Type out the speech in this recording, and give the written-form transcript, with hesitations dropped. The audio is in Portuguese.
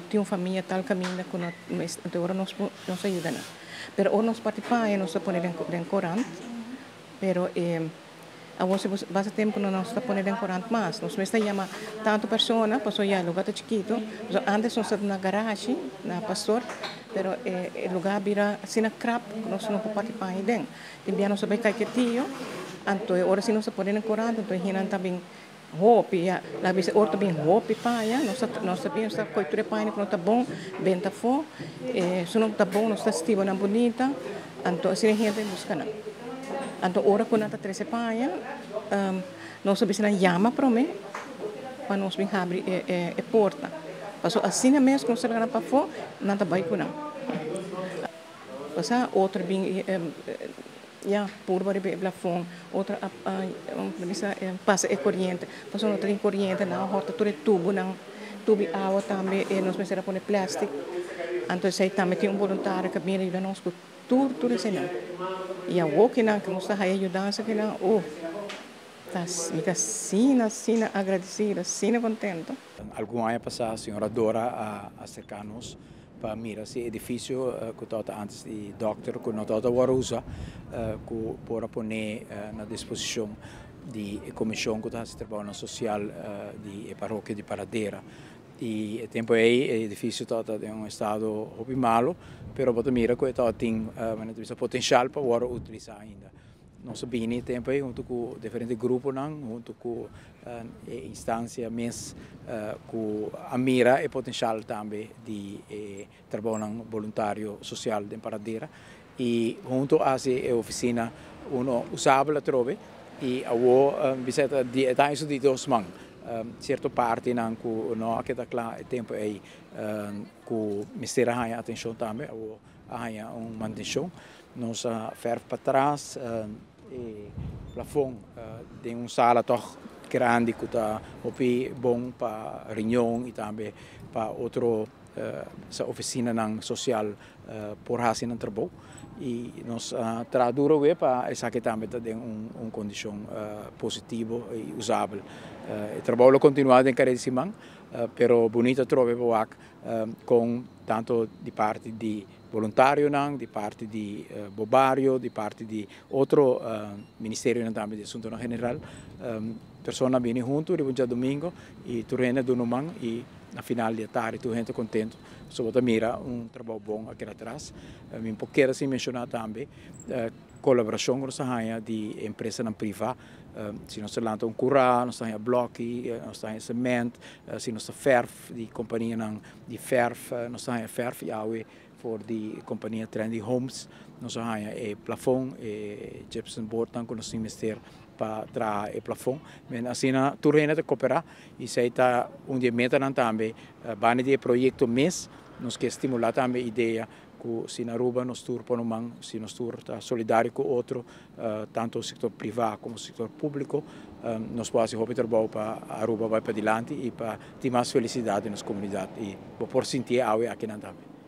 tem uma família tal caminho que nós agora nos ajuda. Pero ou nós participamos, nós ponemos em corante, pero a você basta tempo não está ponendo em corante mais. Nós mesmo chama tanto pessoa, passou já lugar chiquito, antes nós estávamos na garagem, na pastor, pero o lugar vira assim na crap, nós não podemos participar aí dentro. Também nós sabemos que tio, então agora se nós ponemos em corante, então hinan também roupa, lá vez outro bem roupa paia, nós sabemos que cultura paia não está bom, bem tá fo, se não está bom, nós está estiva na bonita, então assim a gente busca não. Então ora quando está treze paia, nós sabemos na llama para mim, para nós bem abrir a porta, passou assim mesmo nós chegamos para fo, não está bem com não. Passar outro bem por barulho plafond, outra passa a corrente, passou outra em corrente, não horta tudo tubo, não tubo água também, nós pensamos pôr plástico, então sei também tem voluntário que vem ajudar nós com tudo isso não. E a outra que nós está ajudando isso que não, fica assim agradecida, assim contenta. Algum ano passado a senhora Dora acercar-nos para mirar esse edifício que estava antes de doctor, que não estava agora usa, que para pôr na disposição da comissão que está trabalhando social de paróquia de Paradeira. E o tempo aí o edifício está em estado bem malo, mas para mirar que tem potencial para agora utilizar ainda. Nós sabemos que tempo aí junto com diferentes grupos, junto com instâncias, mas com a mira e potencial também de trabalho voluntário social em Paradeira e junto a essa oficina uno usava a trove e a visita de isso de 2 mãos. Certa parte não que não aquela claro tempo aí que o ministério a atenção também a manutenção nós ferro para trás e plafond de sala toch grande que está bom para reunião e também para outra oficina social por assim no trabalho e nós traduzimos para essa que também tem uma condição positiva e usável. O trabalho continua em cada semana, pero bonito trovar com tanto de parte de voluntário, de parte de bobario, de parte de outro ministério também de assunto general, pessoas vêm junto, dia domingo e tu rende do nomang e na final de tarde tu gente contento, sobre mira trabalho bom aqui atrás. Me quero assim mencionar também colaboração com a de empresa na privada. Se nós lançamos curá, nós temos bloque, nós temos cimento, se nós temos ferf, de companhia de ferf, nós temos ferf e água for de companhia Trendy Homes, nós temos plafond, gypsum board, que nós temos para trazer o plafond. Mas assim, tudo é de cooperar e se está dia meta também, bane de projeto mês, nós queremos estimular também a ideia que se na Aruba nós turpamos, se nós está solidário com outro, tanto o setor privado como o setor público, nós podemos fazer trabalho para a Aruba vai para adiante e para ter mais felicidade nas comunidades e por sentir algo aqui também.